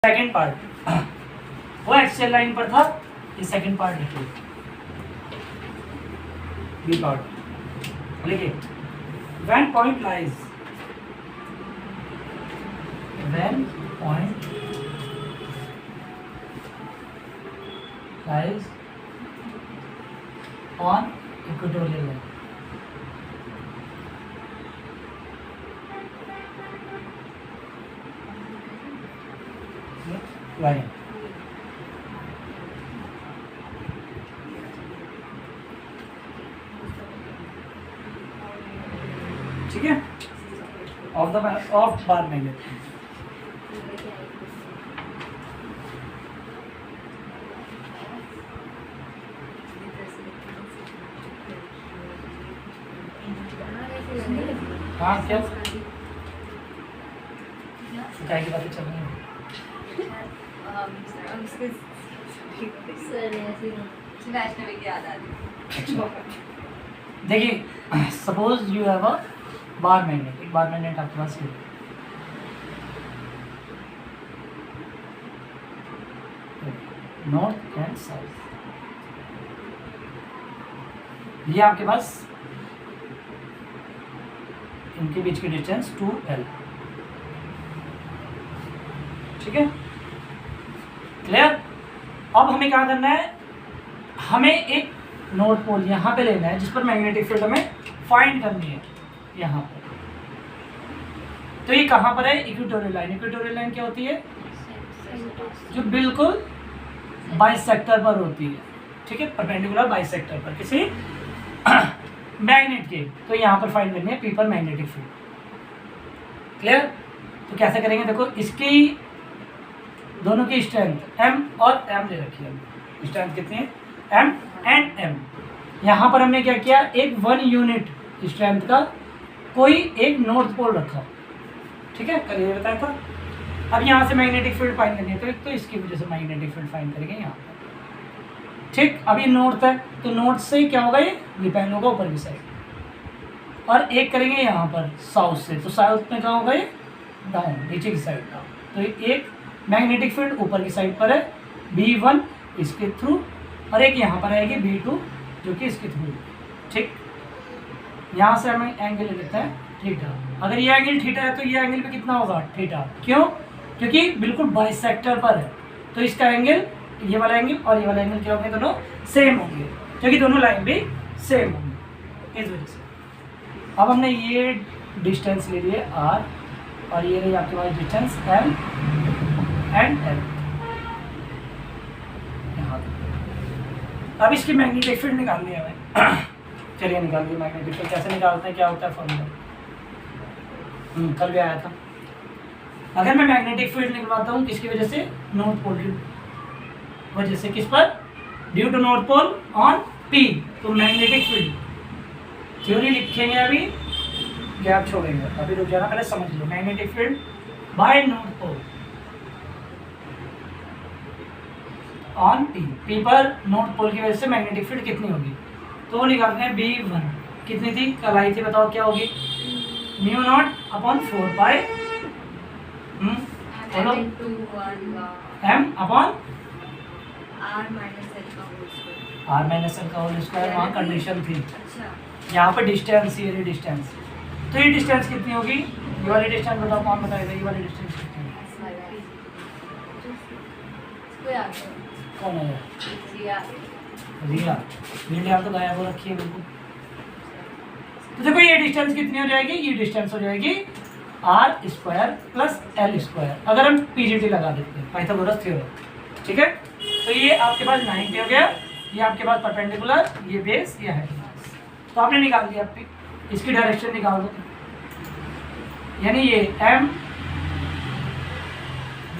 Second part वो axial line पर था, ये सेकंड पार्ट लिखिए बी पार्ट लिखिए। When point lies on equatorial line, line ठीक है, ऑफ बार मैग्नेट। हाँ क्या की बातें चल रही हैं? देखिए, suppose you have a bar magnet, एक बार मैग्नेट आपके पास है, नॉर्थ एंड साउथ, ये आपके पास इनके बीच की डिस्टेंस 2L, ठीक है, क्लियर। अब हमें क्या करना है, हमें एक नॉर्थ पोल यहाँ पे लेना है जिस पर मैग्नेटिक फील्ड हमें फाइंड करनी है, यहाँ पर। तो ये कहाँ पर है? Equatorial line. इक्वेटोरियल लाइन क्या होती है? जो बिल्कुल बाइसेक्टर पर होती है, ठीक है, परपेंडिकुलर बाइसेक्टर पर किसी मैग्नेट के। तो यहाँ पर फाइंड करनी है पी पर मैग्नेटिक फील्ड, क्लियर। तो कैसे करेंगे, देखो इसकी दोनों की स्ट्रेंथ M और M ले रखी है, स्ट्रेंथ कितनी है? M and M। यहाँ पर हमने क्या किया, एक 1 यूनिट स्ट्रेंथ का कोई एक नॉर्थ पोल रखा, ठीक है, कल ये बताया था। अब यहाँ से मैग्नेटिक फील्ड फाइंड करनी है, तो एक तो इसकी वजह से मैग्नेटिक फील्ड फाइंड करेंगे यहाँ पर, ठीक। अभी नॉर्थ है तो नॉर्थ से क्या होगा, ये रिपेल होगा ऊपर की साइड, और एक करेंगे यहाँ पर साउथ से, तो साउथ में क्या होगा, ये डाउन नीचे की साइड का। तो एक मैग्नेटिक फील्ड ऊपर की साइड पर है B1 इसके थ्रू, और एक यहाँ पर आएगी B2 जो कि इसके थ्रू, ठीक। यहाँ से हमें एंगल ले लेते हैं थीटा। अगर ये एंगल थीटा है तो ये एंगल भी कितना होगा? थीटा। क्यों? क्योंकि बिल्कुल बाइसेक्टर पर है, तो इसका एंगल, ये वाला एंगल और ये वाला एंगल क्या होंगे, दोनों सेम होंगे, क्योंकि दोनों लाइन भी सेम होंगे, इस वजह से। अब हमने ये डिस्टेंस ले लिए R, और ये रही आपके पास डिस्टेंस M एंड L। अब इसकी मैग्नेटिक फील्ड निकालनी है हमें। चलिए निकालिए मैग्नेटिक फील्ड। कैसे निकालते हैं, क्या होता है फॉर्मूला? कल भी आया था। अगर मैं मैग्नेटिक फील्ड निकलवाता हूँ किसकी वजह से? नॉर्थ पोल की वजह से। किस पर? Due to north pole on P। तो मैग्नेटिक फील्ड थ्योरी लिखेंगे, अभी गैप छोड़ेंगे, अभी रुक जाना, पहले समझ लो। Magnetic field by north pole on P पर नॉर्थ पोल की वजह से मैग्नेटिक फील्ड कितनी होगी, तो वो निकालते हैं B1 कितनी थी, कल आई थी, बताओ क्या होगी? μ0 अपॉन 4 पाई चलो M upon R minus L का होल स्क्वायर। वहाँ कंडीशन थी, यहाँ पर डिस्टेंस, ये डिस्टेंस, तो ये डिस्टेंस कितनी होगी? ये वाली डिस्टेंस बताओ, कौन बताएगा? ये वाली डिस्टेंस कितनी है? कौन है? रिया। रिया तो गायब हो रखी है बिल्कुल। तो देखो ये डिस्टेंस कितनी हो जाएगी, ये डिस्टेंस हो जाएगी R² प्लस L स्क्वायर, अगर हम PGT लगा देते हैं, पाइथागोरस थ्योरम, ठीक है। तो ये आपके पास 90 हो गया, ये आपके पास परपेंडिकुलर, ये बेस, ये है। तो आपने निकाल दिया, इसकी डायरेक्शन निकाल दो, यानी ये M,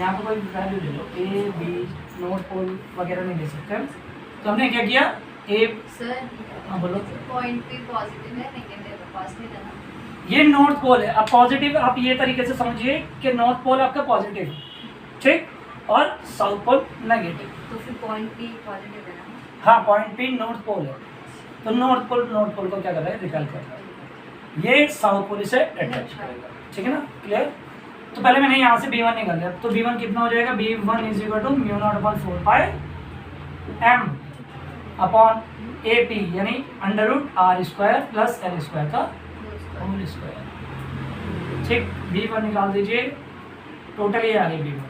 यहाँ पर कोई वैल्यू ले लो, A B, नॉर्थ पोल वगैरह नहीं ले सकते हम। तो हमने क्या किया, A सर, हाँ बोलो, पॉइंट पे पॉजिटिव है, नेगेटिव है, पॉजिटिव है ना? ये नॉर्थ पोल है। अब पॉजिटिव आप ये तरीके से समझिए कि नॉर्थ पोल आपका पॉजिटिव, ठीक, और साउथ पोल नेगेटिव। तो फिर पॉइंट P पॉजिटिव है ना? हाँ, पॉइंट P नॉर्थ पोल है, तो नॉर्थ पोल को क्या कर रहा है, रिपेल कर रहा है, ये साउथ पोल से अटैच करेगा, ठीक है ना, क्लियर। तो पहले मैंने यहाँ से B1 निकाल लिया, तो B1 कितना हो जाएगा, B1 is equal to mu naught upon 4 pi m upon AP यानी under root r square plus l square का होल स्क्वायर। ठीक, B1 निकाल दीजिए, टोटल ये आ गई B1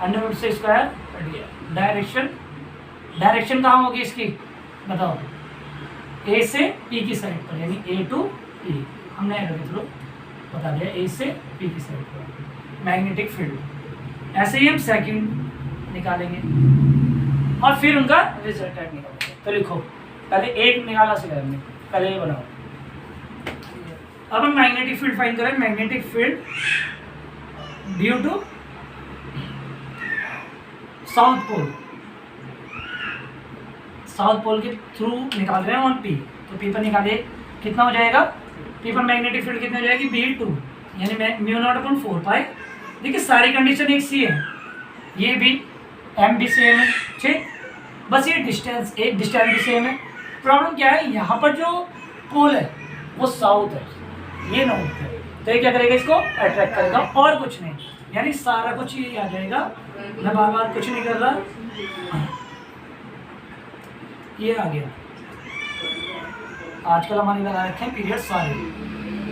अंडर रूट से स्क्वायर कट गया। डायरेक्शन कहाँ होगी इसकी बताओ, ए से पी की साइड पर, यानी ए टू पी, हमने एरो के थ्रू बता दिया, ए से पी की साइड पर मैग्नेटिक फील्ड। ऐसे ही हम सेकंड निकालेंगे और फिर उनका रिजल्टेंट निकालेंगे। तो लिखो, पहले एक निकाला सिखाया हमने, पहले ये बनाओ। अब हम मैग्नेटिक फील्ड फाइंड करें। Magnetic field due to south pole के थ्रू निकाल रहे हैं ऑन पी, तो पी पर निकालिए, कितना हो जाएगा, पी पर मैग्नेटिक फील्ड कितनी हो जाएगी, B2 यानी म्यू नॉट अपॉन 4 पाई। देखिए सारी कंडीशन एक सी है, ये भी एम भी सेम है, ठीक, बस ये डिस्टेंस भी सेम है। प्रॉब्लम क्या है, यहाँ पर जो पोल है वो साउथ है, ये नॉर्थ है, तो ये क्या करेगा, इसको अट्रैक्ट करेगा और कुछ नहीं, यानी सारा कुछ ये आ जाएगा। मैं बार बार कुछ नहीं कर रहा, ये आ गया। आजकल हमारे लगा रखे हैं पीरियड सारे,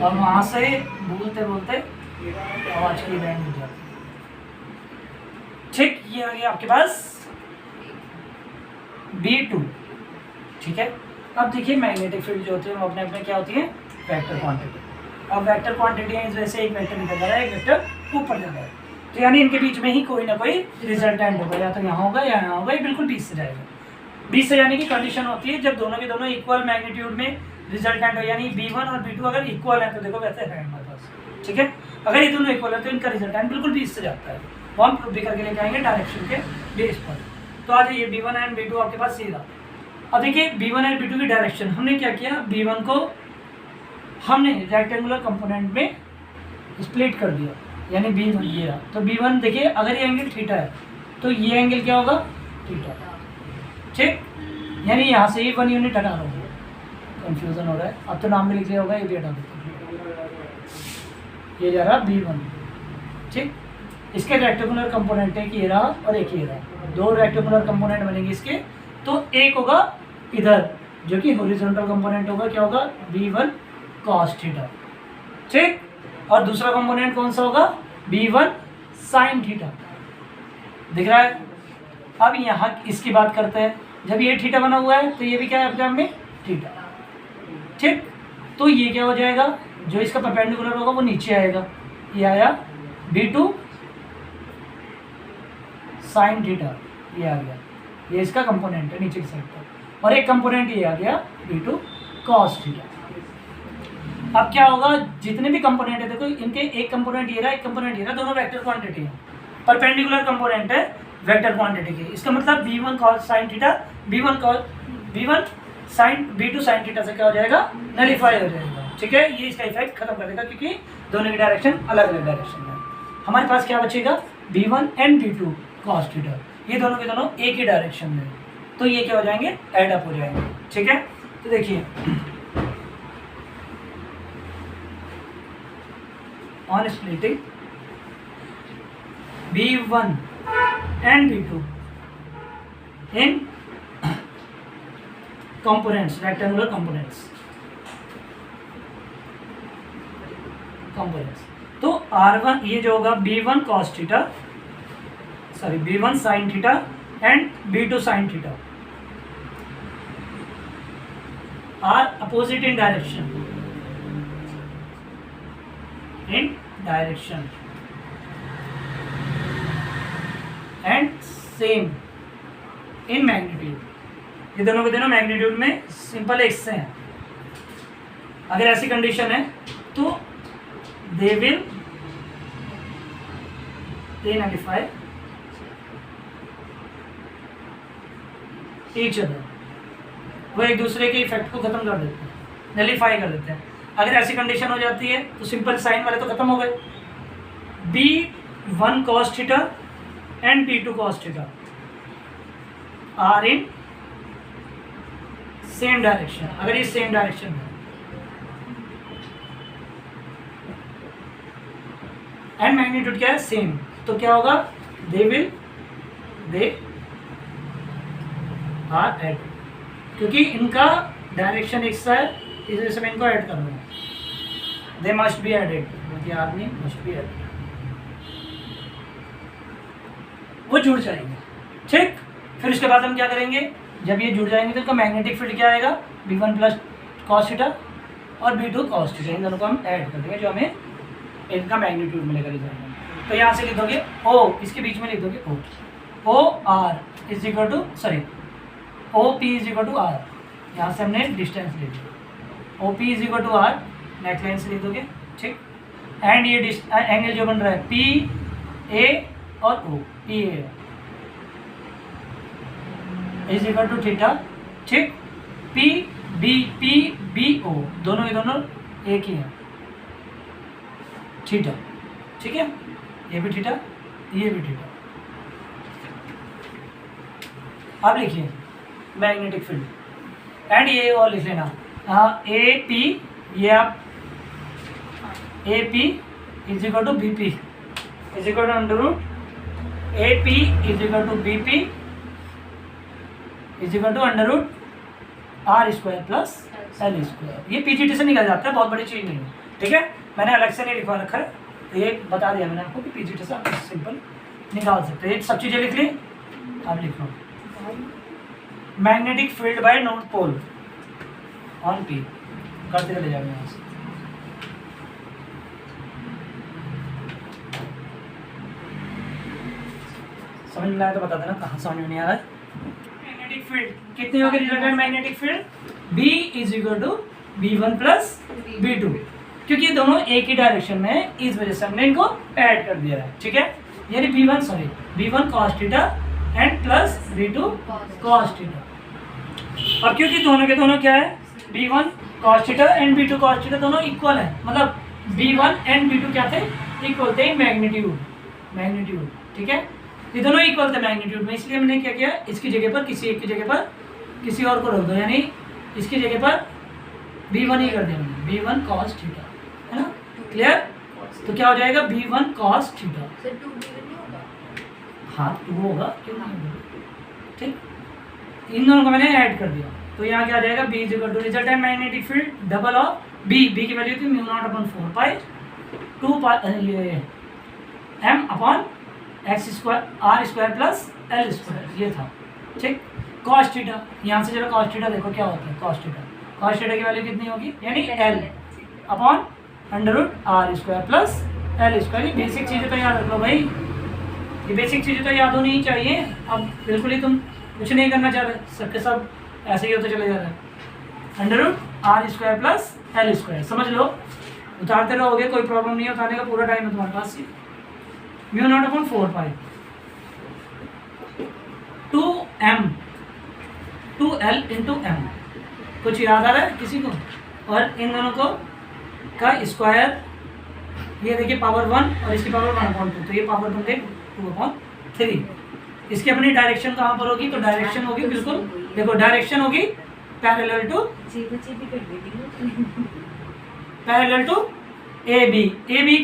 और वहाँ से बोलते बोलते आवाज की बैंड हो जाती है। ठीक, ये आ गया आपके पास B2, ठीक है। अब देखिए मैग्नेटिक फील्ड जो होती है वो अपने अपने क्या होती है, वेक्टर क्वांटिटी। अब वेक्टर क्वांटिटी है, इस वजह से एक वेक्टर निकल जा रहा है, एक वेक्टर ऊपर जा रहा है, तो यानी इनके बीच में ही कोई ना कोई रिजल्टेंट होगा, या तो यहाँ होगा या यहाँ होगा, ये बिल्कुल बीच से जाएगा। बीच से जाने की कंडीशन होती है जब दोनों के दोनों इक्वल मैग्नीट्यूड में रिजल्टेंट हो, यानी B1 और B2 अगर इक्वल है, तो देखो वैसे है हमारे पास, ठीक है। अगर ये दोनों इक्वल है तो इनका रिजल्टेंट बिल्कुल बीच से जाता है, वो हम प्रूव भी करके लेके आएंगे डायरेक्शन के बेस पर। तो आ जाइए, B1 एंड B2 आपके पास सीधा। अब देखिए B1 एंड B2 की डायरेक्शन हमने क्या किया, B1 को हमने रेक्टेंगुलर कंपोनेंट में स्प्लिट कर दिया, यानी B1 ये रहा। तो B1 देखिए, अगर ये एंगल थीटा है तो ये एंगल क्या होगा, थीटा, ठीक, यानी यहाँ से ही 1 यूनिट हटा रहा हूँ, कंफ्यूजन हो रहा है, अब तो नाम में लिख लिया होगा, ये भी हटा देते हैं, ये जा रहा B1, ठीक। इसके रेक्टेंगुलर कंपोनेंट है कि ये रहा और एक ये रहा, दो रेक्टेंगुलर कंपोनेंट बनेंगे इसके, तो एक होगा इधर जो कि हॉरिजॉन्टल कंपोनेंट होगा, क्या होगा, B1 cos थीटा, ठीक, और दूसरा कंपोनेंट कौन सा होगा, B1 sin थीटा, दिख रहा है। अब यहाँ इसकी बात करते हैं, जब ये थीटा बना हुआ है तो ये भी क्या है अपने आप में थीटा, ठीक, तो ये क्या हो जाएगा, जो इसका परपेंडिकुलर होगा वो नीचे आएगा, ये आया B2 sin थीटा, ये आ गया, ये इसका कंपोनेंट है नीचे की साइड पर, और एक कंपोनेंट ये आ गया B2 cos थीटा। अब क्या होगा, जितने भी कंपोनेंट है देखो, इनके एक कंपोनेंट ये रहा, एक कंपोनेंट ये रहा, दोनों वेक्टर क्वांटिटी है, परपेंडिकुलर कंपोनेंट है वेक्टर क्वांटिटी के। इसका मतलब B1 cos sin theta B1 sin B2 sin theta से क्या हो जाएगा, नलिफाई हो जाएगा, ठीक है। ये इसका इफेक्ट खत्म कर देगा, क्योंकि दोनों की डायरेक्शन अलग अलग डायरेक्शन में। हमारे पास क्या बचेगा, B1 and B2 cos theta, ये दोनों के दोनों एक ही डायरेक्शन में, तो ये क्या हो जाएंगे, एड अप हो जाएंगे, ठीक है। तो देखिए, on splitting B1 and B2 in components, rectangular components, तो R1 ये जो होगा B1 cos theta, sorry B1 sin theta and B2 sin theta are opposite in direction, and same in magnitude। ये दोनों के दोनों मैग्नीट्यूड में सिंपल एक से हैं। अगर ऐसी कंडीशन है तो they will nullify each other, वो एक दूसरे के इफेक्ट को खत्म कर देते हैं, नलिफाई कर देते हैं। अगर ऐसी कंडीशन हो जाती है तो सिंपल साइन वाले तो खत्म हो गए, B1 cos theta and B2 cos theta are in same direction. अगर ये सेम डायरेक्शन है एंड मैग्नीट्यूड क्या है, सेम, तो क्या होगा, दे आर एड, क्योंकि इनका डायरेक्शन एक सा है, इस वजह से मैं इनको ऐड कर रहा हूँ, they must be added, or नहीं मस्ट बी एडेड, वो जुड़ जाएंगे, ठीक। फिर उसके बाद हम क्या करेंगे, जब ये जुड़ जाएंगे तो इनका मैग्नेटिक फील्ड क्या आएगा, B1 प्लस कॉस थीटा और B2 कॉस थीटा, इन दोनों को हम ऐड कर देंगे, जो हमें इनका मैग्नीट्यूड मिलेगा रिजल्ट। तो यहाँ से लिख दोगे O, इसके बीच में लिख दोगे O r is equal to, sorry OP is equal to r, यहाँ से हमने डिस्टेंस ले लिया, OP is equal to r, next line से लिख दोगे, ठीक। एंड ये एंगल जो बन रहा है PA और O, PA is equal to theta, ठीक। PBO दोनों के दोनों एक ही हैं, थीटा, ठीक है, ये भी थीटा, ये भी थीटा। अब लिखिए मैग्नेटिक फील्ड एंड ये और लिख लेना, AP, ये आप AP is equal to BP is equal to under root AP is equal to BP is equal to under root R square plus L square. ये PGT से निकल जाता है, बहुत बड़ी चीज़ नहीं है, ठीक है, मैंने अलग से नहीं लिखवा रखा है, तो ये बता दिया मैंने आपको कि PGT से आप सिंपल निकाल सकते हैं। ये सब चीज़ें लिख ली, अब लिख लो magnetic field by north pole on P, करते चले जाएंगे यहाँ से। समझ में आया तो बता देना, कहाँ समझ में नहीं आ रहा है। मैग्नेटिक फील्ड कितनी होगी resultant magnetic field, B is equal to B1 plus B2, क्योंकि ये दोनों एक ही डायरेक्शन में है, इस वजह से हमने इनको ऐड कर दिया है, ठीक है। यानी B1 cos theta and plus B2 cos theta, और क्योंकि दोनों के दोनों क्या है, B1 cos theta and B2 cos theta दोनों इक्वल है, मतलब B1 एंड B2 क्या थे, इक्वल थे मैग्नीट्यूड, ठीक है, ये दोनों इक्वल थे मैग्नीट्यूड में, इसलिए हमने क्या किया, इसकी जगह पर किसी एक की जगह पर किसी और को रख दो, यानी इसकी जगह पर B1 ही कर देंगे, B1 cos थीटा, है ना, क्लियर। तो क्या हो जाएगा, B1 cos theta, sir 2B1 नहीं होगा, हाँ 2 होगा, क्यों नहीं होगा, ठीक। इन दोनों को मैंने ऐड कर दिया, तो यहाँ क्या आ जाएगा, B is equal to resultant magnetic field double of B की वैल्यू थी μ0/4 पाई 2 ये M upon x square R square plus L square, ये था, ठीक। cos थीटा, यहाँ से जरा cos थीटा देखो क्या होता है, cos थीटा की वैल्यू कितनी होगी, यानी L upon under root R square plus L square. ये बेसिक चीज़ें तो याद रख लो भाई, ये बेसिक चीज़ें तो याद होनी ही चाहिए। अब बिल्कुल ही तुम कुछ नहीं करना चाह रहे, सबके सब ऐसे ही होते चले जा रहे हैं, under root R square plus L square, समझ लो, उतारते रहोगे कोई प्रॉब्लम नहीं है, उतारने का पूरा टाइम है तुम्हारे पास। μ0/4 पाई 2L इंटू M, कुछ याद आ रहा है किसी को, और इन दोनों को का स्क्वायर, ये देखिए पावर 1 और इसकी पावर 1/2, तो ये पावर बन गई 2/3। इसकी अपनी डायरेक्शन कहाँ पर होगी, तो डायरेक्शन होगी बिल्कुल, देखो डायरेक्शन होगी पैरेलल टू AB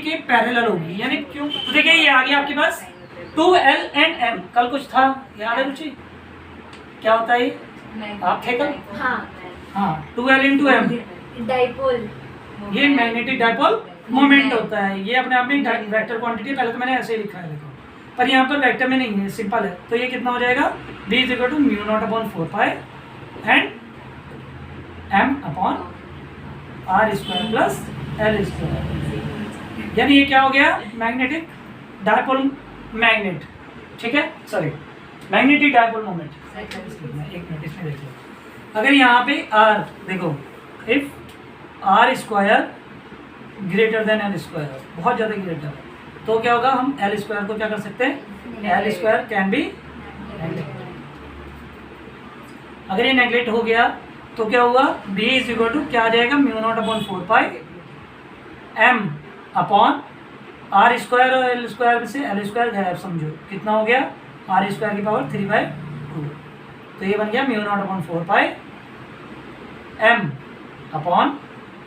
के पैरेलल होगी, यानी क्यों, तो देखिए ये आ गया आपके पास 2L एंड M, कल कुछ था याद है रुचि, क्या होता है ये, आप थे कल, हाँ 2L इंटू M, डाइपोल, ये मैग्नेटिक डाइपोल मोमेंट होता है, ये अपने आप में वेक्टर क्वांटिटी, पहले तो मैंने ऐसे ही लिखा है देखो, पर यहाँ पर वेक्टर में नहीं है, सिंपल है, तो ये कितना हो जाएगा, B is equal to μ0/4 pi and M upon R square plus L square, यानी ये क्या हो गया, मैग्नेटिक डाइपोल मैग्नेट, ठीक है, सॉरी मैग्नेटिक डाइपोल मोमेंट। एक मिनट इसमें देख लो, अगर यहाँ पे R देखो, if R square greater then L square, बहुत ज़्यादा ग्रेटर है, तो क्या होगा, हम L स्क्वायर को क्या कर सकते हैं, L square can be neglect, अगर ये नेगलेक्ट हो गया तो क्या होगा, B इज इक्वल टू क्या आ जाएगा, μ0/4 पाई M अपॉन R स्क्वायर और L स्क्वायर से L स्क्वायर गायब, समझो कितना हो गया, R स्क्वायर की पावर 3/2, तो ये बन गया μ0/4 पाई M अपॉन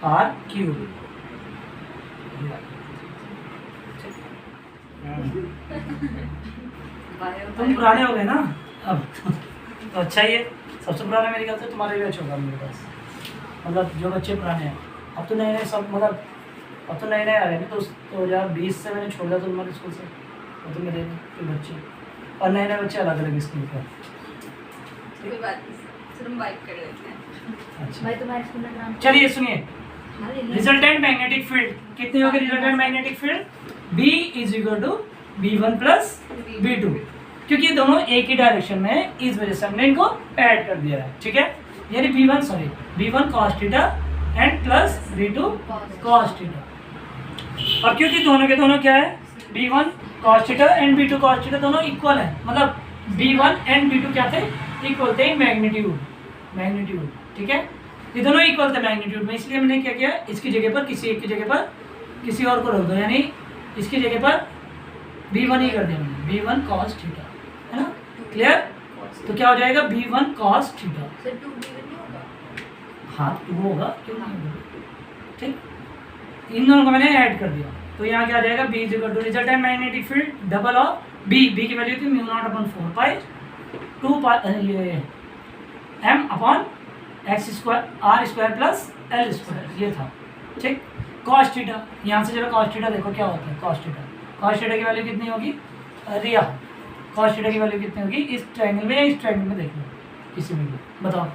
R क्यूब। तुम पुराने हो गए ना अब तो अच्छा ही है। सबसे पुराना मेरे ख्याल से तुम्हारे बैच होगा मेरे पास, मतलब जो बच्चे पुराने हैं। अब तो नए नए सब, मतलब अब तो नए नए आ रहे हैं। तो 2020 से मैंने छोड़ा था तुम्हारे स्कूल से, अब तो मेरे कोई बच्चे और नए नए बच्चे अलग अलग स्कूल के। कोई बात नहीं सर, हम वाइप कर लेते हैं। अच्छा भाई तुम्हारे स्कूल में नाम चलिए सुनिए, हाँ, ले लो। रिजल्टेंट मैग्नेटिक फील्ड कितनी होगी? Resultant magnetic field B is equal to B1 plus B2, क्योंकि ये दोनों एक ही डायरेक्शन में है, इस वजह से हमने इनको ऐड कर दिया है। ठीक है, यानी B1 cos theta and plus B2 cos theta. और क्योंकि दोनों के दोनों क्या है, B1 cos theta and B2 cos theta दोनों इक्वल है, मतलब B1 एंड B2 क्या थे, इक्वल थे मैग्नीट्यूड। ठीक है, ये दोनों इक्वल थे मैग्नीट्यूड में, इसलिए हमने क्या किया, इसकी जगह पर किसी एक की जगह पर किसी और को रख दो, यानी इसकी जगह पर B1 ही कर दिया हमने, B1 cos थीटा, है ना? क्लियर? तो क्या हो जाएगा, B1 cos theta. Sir 2B1 नहीं होगा? हाँ 2 होगा, क्यों नहीं होगा? ठीक, इन दोनों को मैंने ऐड कर दिया, तो यहाँ क्या आ जाएगा, B is equal to resultant magnetic field double of B की वैल्यू थी μ0/4 पाई 2 ये m upon x square r square plus l square, ये था। ठीक, cos थीटा, यहाँ से जरा cos थीटा देखो क्या होता है। cos थीटा की वैल्यू कितनी होगी, रिया cos थीटा की वैल्यू कितनी होगी, इस ट्रायंगल में या इस ट्रायंगल में देख लो, किसी में भी बताओ।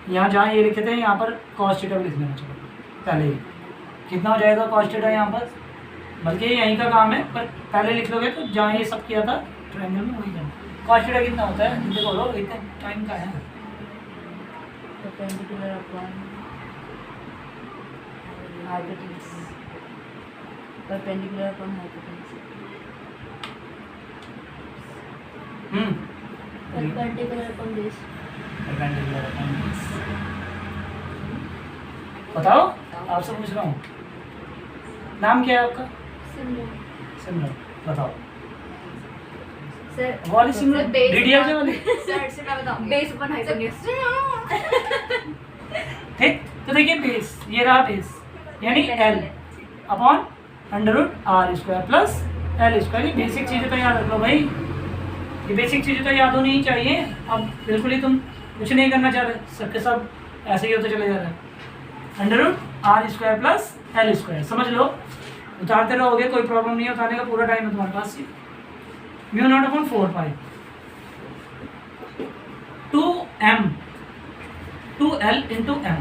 यहाँ जहाँ ये लिखे थे यहाँ पर cos थीटा भी लिख लेना चाहिए पहले ही, कितना हो जाएगा cos थीटा यहाँ पर, बल्कि यहीं का काम है, पर पहले लिख लोगे तो जहाँ ये सब किया था ट्रायंगल में वही करना। cos थीटा कितना होता है, जल्दी बोलो, इतने टाइम का है। Perpendicular upon hypotenuse, perpendicular upon hypotenuse, perpendicular upon base. बताओ, आपसे पूछ रहा हूँ, नाम क्या है आपका? सिमरन, बताओ। सर वाली सिमरन, बेस डीडीएल से वाली। सर से मैं बताऊंगी, बेस अपॉन हाइपोटेन्यूज। ठीक, तो देखिए बेस, ये रहा बेस, यानी L upon √r square plus L square. ये बेसिक चीज़ें तो याद रख लो भाई, ये बेसिक चीज़ें तो याद होनी ही चाहिए। अब बिल्कुल ही तुम कुछ नहीं करना चाह रहे, सबके सब ऐसे ही होते चले जा रहे हैं। √r square plus L square, समझ लो, उतारते रहोगे, कोई प्रॉब्लम नहीं है, उतारने का पूरा टाइम है तुम्हारे पास। μ0/4 पाई 2L इंटू m,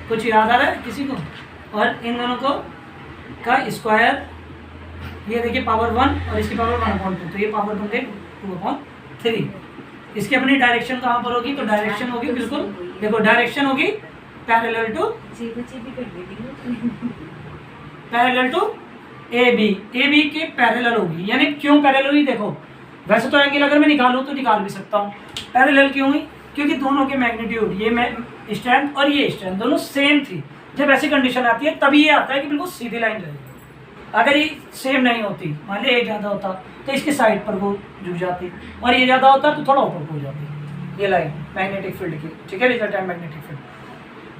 कुछ याद आ रहा है किसी को? और इन दोनों को का स्क्वायर, ये देखिए पावर 1 और इसकी पावर 1/2, तो ये पावर बन गई 2/3। इसकी अपनी डायरेक्शन कहाँ पर होगी, तो डायरेक्शन होगी बिल्कुल, देखो डायरेक्शन होगी पैरेलल टू AB के पैरेलल होगी। यानी क्यों पैरेलल हुई, देखो वैसे तो एंगल अगर मैं निकालूँ तो निकाल भी सकता हूँ, पैरेलल क्यों हुई, क्योंकि दोनों के मैग्नीट्यूड, ये स्ट्रेंथ और ये स्ट्रेंथ दोनों सेम थी। जब ऐसी कंडीशन आती है तभी ये आता है कि बिल्कुल सीधी लाइन रहेगी। अगर ये सेम नहीं होती, मान लीजिए ये ज़्यादा होता तो इसके साइड पर वो झुक जाती, और ये ज़्यादा होता तो थोड़ा ऊपर को हो जाती ये लाइन मैग्नेटिक फील्ड की। ठीक है, रिजल्टेंट मैग्नेटिक फील्ड।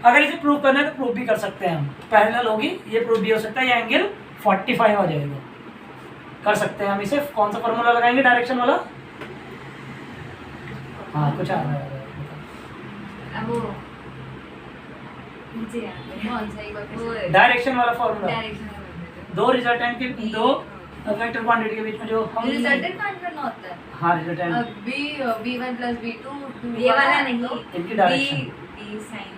अगर इसे प्रूव करना है तो प्रूव भी कर सकते हैं हम, पैरेलल होगी, ये प्रूव भी हो सकता है, ये एंगल 45 आ जाएगा, कर सकते हैं हम इसे। कौन सा फॉर्मूला लगाएंगे, डायरेक्शन वाला? हाँ कुछ आ रहा है, अब वो नीचे कौन सा एक बार डायरेक्शन वाला फॉर्मूला। डायरेक्शन दो रिजल्टेंट के, दो वेक्टर क्वांटिटी के बीच में जो हम रिजल्टेंट फाइंड करना होता है। हाँ रिजल्टेंट, B1 प्लस B2, ये वाला नहीं, इनकी डायरेक्शन। B sign.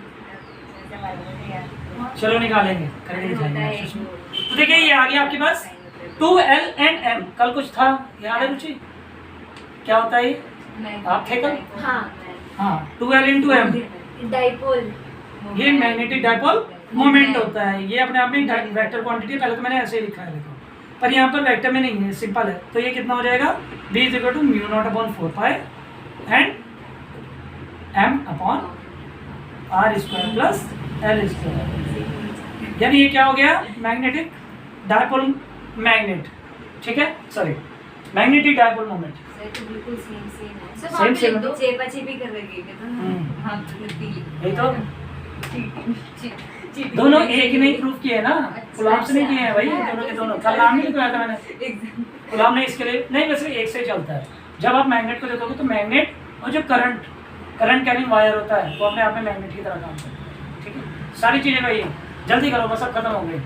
चलो निकालेंगे, करेंगे जाएंगे। तो देखिए ये आ गया आपके पास 2L एंड M। कल कुछ था याद है रुचि, क्या होता है ये? आप थे कल? हाँ 2L इंटू M, डाइपोल, ये मैग्नेटिक डाइपोल मोमेंट होता है। ये अपने आप में वेक्टर क्वांटिटी, पहले तो मैंने ऐसे ही लिखा है देखो, पर यहाँ पर वेक्टर में नहीं है, सिंपल है। तो ये कितना हो जाएगा, B is equal to μ0/4 pi and M upon r square plus L square. यानी ये क्या हो गया, मैग्नेटिक डाइपोल मैग्नेट। ठीक है, सॉरी मैग्नेटिक डाइपोल मोमेंट। तो बिल्कुल सेम है। सब सेम आप सेम लिख दो, चेपा चेपी कर रही है तो यही तो। दोनों एक ही नहीं प्रूफ किए ना, अच्छा, गुलाम से नहीं किए हैं भाई, अच्छा। दोनों के दोनों। कल नाम नहीं लिखवाया था मैंने, एग्जाम गुलाम ने इसके लिए नहीं, वैसे एक से ही चलता है। जब आप मैग्नेट को देखोगे तो मैग्नेट और जो करंट कैरिंग वायर होता है वो अपने आप में मैग्नेट की तरह काम करता है, ठीक है। सारी चीज़ें वही है, जल्दी करो बस, अब खत्म हो गई।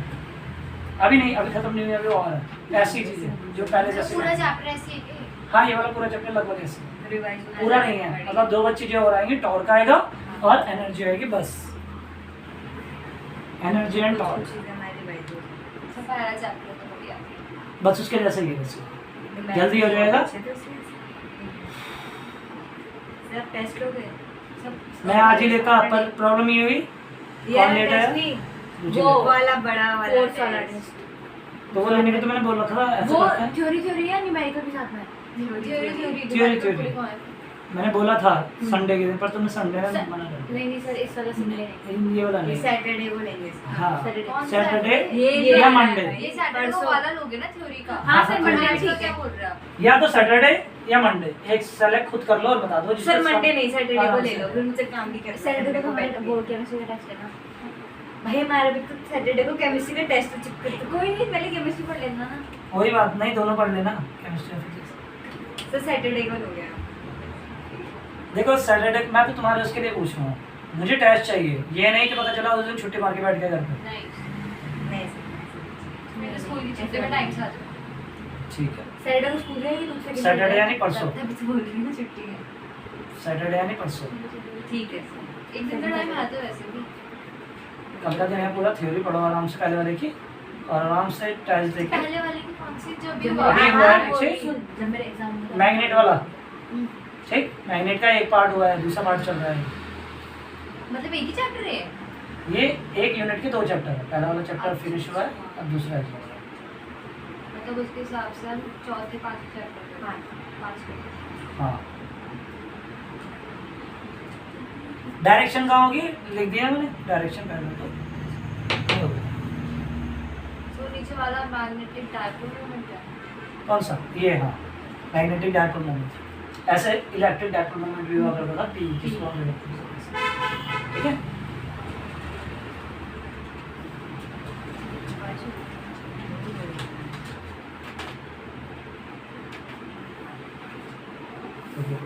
अभी नहीं, अभी खत्म नहीं हुई, अभी और है ऐसी चीज़ें जो पहले जैसे। पूरा चैप्टर ऐसे ही है। हाँ, ये वाला पूरा चैप्टर लगभग ऐसे है। रिवाइज पूरा नहीं है, मतलब 2 बच चीज़ें और आएंगी, टॉर्क आएगा और एनर्जी आएगी, बस एनर्जी एंड टॉर्क, चीजें मैं रिवाइज हो सब पहला चैप्टर तो बढ़िया। बस उसके जैसे ही है वैसे। जाए। जल्दी हो जाएगा। अच्छे थे उसमें। सब टेस्ट हो गए सब। मैं आज ही लेता, पर प्रॉब्लम ये हुई कौन लेट है, मुझे वो लेट है। वाला बड़ा वाला फोर्थ वाला टेस्ट। टेस्ट। तो वो लेने के तो मैंने बोल रखा था, ऐसे वो करते हैं। थ्योरी है, न्यूमेरिकल भी साथ में है। Theory। मैंने बोला था संडे के दिन, पर तुमने संडे में मना कर दिया। नहीं सर, इस वाला संडे नहीं। ये वाला ये नहीं, सैटरडे को लेंगे। हाँ कौन सा सैटरडे ये या मंडे, ये सैटरडे को वाला लोगे ना थ्योरी का। हाँ, सर हाँ, मंडे हाँ, ठीक ठीक है, है। बोल रहे हो आप। या तो सैटरडे या मंडे, एक सेलेक्ट खुद कर लो और बता दो। सर मंडे नहीं, सैटरडे को आराम ले से। लो, फिर मुझसे काम भी कर सैटरडे को हमारे बोर्ड केमिस्ट्री का टेस्ट है ना। भाई हमारा भी तो सैटरडे को केमिस्ट्री का टेस्ट तो चिपके तो कोई नहीं, पहले केमिस्ट्री पढ़ लेना ना। कोई बात नहीं, दोनों पढ़ लेना, केमिस्ट्री और फिजिक्स। तो सैटरडे को हो गया। देखो सैटरडे, मैं तो तुम्हारे उसके लिए पूछ रहा हूँ, मुझे टेस्ट चाहिए, ये नहीं कि पता चला उस दिन छुट्टी मार के बैठ गया घर पे। नहीं, नहीं मेरे स्कूल की छुट्टी में टाइम से आ जाओ। ठीक है, सैटरडे को स्कूल है कि दूसरे दिन? सैटरडे यानी परसों। तभी तो बोल रही हूँ ना छुट्टी है। सैटरडे यानी परसों। ठीक है। एक दिन का टाइम आता है वैसे भी। कल का दिन है पूरा, थ्योरी पढ़ो आराम से पहले वाले की, और आराम से टेस्ट देखे। पहले वाले की कौन सी जो भी जब हुआ अभी है, हुआ है, वो ठीक? सुन, जब मेरे एग्जाम में मैग्नेट वाला, ठीक, मैग्नेट का एक पार्ट हुआ है, दूसरा पार्ट चल रहा है। मतलब एक ही चैप्टर है। ये एक यूनिट के 2 चैप्टर है, पहला वाला चैप्टर फिनिश हुआ है, अब दूसरा है। मतलब उसके हिसाब से हम चौथे 5 चैप्टर हाँ। 5 के। हाँ, डायरेक्शन कहाँ होगी, लिख दिया मैंने डायरेक्शन पहले तो ये हो गया। तो नीचे वाला मैग्नेटिक डायपोल मोमेंट है। कौन सा, ये हाँ, मैग्नेटिक डायपोल मोमेंट। ऐसे इलेक्ट्रिक डायपोल मोमेंट भी हुआ करता था, पी, जिसको हम इलेक्ट्रिक, ठीक है।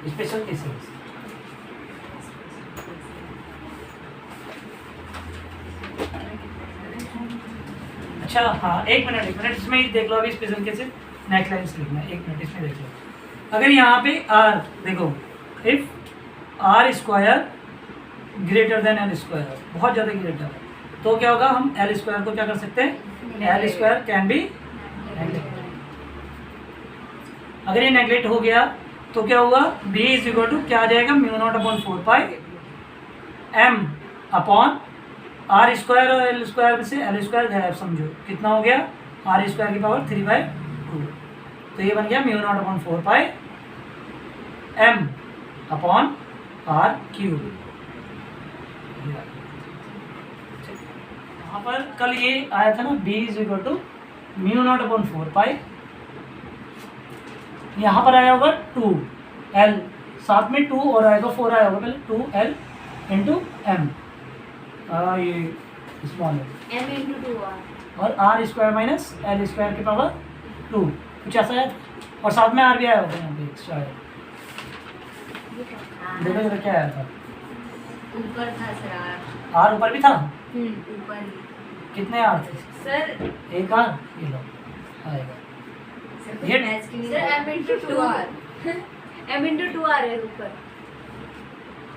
Special cases. अच्छा हाँ, एक मिनट इसमें ही देख लो, अभी स्पेशल केसेस नेक्स्ट लाइन से लिखना है, 1 मिनट इसमें देख लो। अगर यहाँ पे आर देखो, if r square greater than l square, बहुत ज़्यादा ग्रेटर है, तो क्या होगा, हम एल स्क्वायर को क्या कर सकते हैं, L square can be neglect. अगर ये नेगलेक्ट हो गया तो क्या होगा, बी इज इक्वल टू क्या आ जाएगा, mu naught upon 4 pi m upon r square, और एल स्क्वायर में से एल स्क्वायर गायब, समझो कितना हो गया, आर स्क्वायर की पावर 3/2, तो ये बन गया mu naught upon 4 pi m upon r cube. यहाँ पर कल ये आया था ना, b is equal to mu naught upon 4 pi, यहाँ पर आया होगा 2L, साथ में 2 और आएगा 4 आया होगा, पहले 2L इंटू एम, ये स्मॉल है, m into 2r। और r square minus l square की पावर 2, कुछ ऐसा है, और साथ में आर भी आया होगा यहाँ पे एक्स्ट्रा है। देखो इधर क्या आया था, ऊपर था सर। आर ऊपर भी था, ऊपर ही। कितने आर थे, सर एक आर, ये लो आएगा, ये मैच की sir m into 2r m into 2r है ऊपर।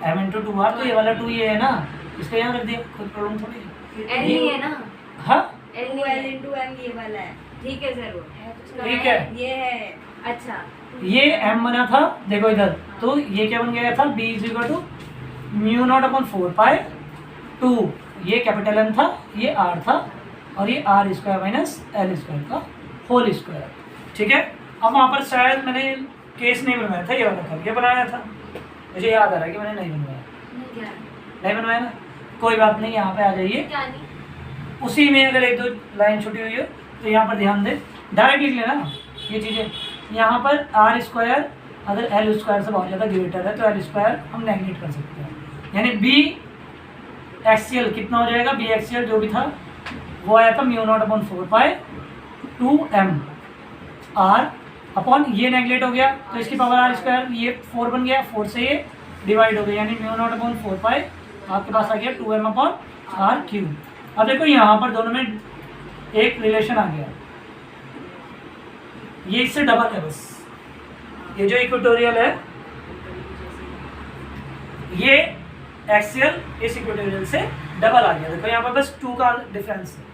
एम इंटू 2 आर, तो ये वाला 2 ये है ना, इसको यहाँ रख दिया, कोई प्रॉब्लम थोड़ी है। l नहीं है ना, हाँ l L नहीं है। into M ये वाला है। ठीक है सर वो। ठीक है, ये है। अच्छा, ये m बना था, देखो इधर, तो ये क्या बन गया था, b is equal to mu naught upon 4 pi 2, ये कैपिटल M था, ये r था, और ये r square minus l square का होल स्क्वायर, ठीक है। अब वहाँ पर शायद मैंने केस नहीं बनवाया था, ये वाला करके बनाया था, मुझे याद आ रहा है कि मैंने नहीं बनवाया, क्या नहीं बनवाया ना, कोई बात नहीं, यहाँ पे आ जाइए, क्या नहीं, उसी में अगर 1-2 लाइन छुटी हुई हो तो यहाँ पर ध्यान दें, डायरेक्ट लिख लेना ये चीज़ें। यहाँ पर आर स्क्वायर अगर एल स्क्वायर से बहुत ज़्यादा ग्रेटर है तो एल स्क्वायर हम नेगलेक्ट कर सकते हैं, यानी बी एक्सियल कितना हो जाएगा, बी एक्सियल जो भी था वो आया था μ0/4π2m आर अपॉन ये नेगलेक्ट हो गया तो इसकी पावर आर स्क्वायर, ये 4 बन गया, 4 से ये डिवाइड हो गया यानी μ0/4π आपके पास आ गया 2m/r³। अब देखो यहाँ पर दोनों में एक रिलेशन आ गया, ये इससे डबल है बस, ये जो इक्वेटोरियल है ये एक्सियल इस इक्वेटोरियल से डबल आ गया। देखो यहाँ पर बस 2 का डिफरेंस है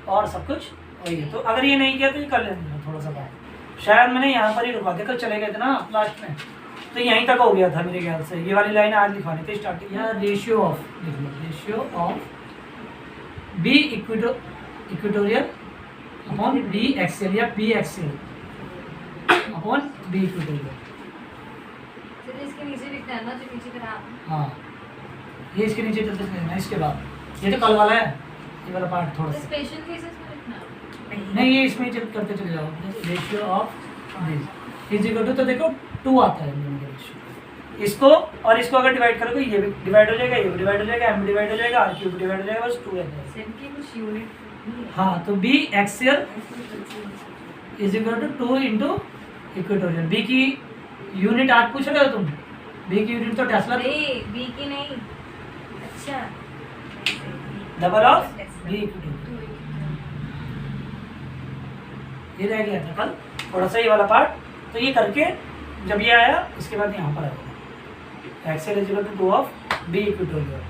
और सब कुछ वही है। तो अगर ये नहीं किया तो ये कर लेंगे थोड़ा सा बात, शायद मैंने यहाँ पर ही रुका देखो चले गए थे ना लास्ट में, तो यहीं तक हो गया था मेरे ख्याल से। ये वाली लाइन आज लिखवानी थी स्टार्टिंग, यहाँ रेशियो ऑफ लिख लो, ratio of B equatorial upon B axial या B axial upon B equatorial. Sir इसके नीचे लिखना है ना, जो नीचे का नाम। हाँ ये इसके नीचे चलते चलेगा, इसके बाद ये तो कल वाला है, ये वाला पार्ट थोड़ा सा स्पेशल केसेस में लिखना। नहीं, ये इसमें करते चले जाओ। Ratio of this is equal to, तो देखो 2 आता है रेशियो, इसको और इसको अगर डिवाइड करोगे ये भी डिवाइड हो जाएगा, ये भी डिवाइड हो जाएगा, m डिवाइड हो जाएगा, r³ डिवाइड हो जाएगा, बस 2 है। सेम की कुछ यूनिट। हाँ तो B axial is equal to 2 into equatorial. B की यूनिट आज पूछ रहे हो तुम, बी की यूनिट तो टेस्ला नहीं बी की नहीं, अच्छा डबल ऑफ बी इक्वेटोरियल। ये रह गया था कल थोड़ा सा ये वाला पार्ट, तो ये करके जब ये आया इसके बाद यहाँ पर आएगा axial is equal to 2 of B equatorial.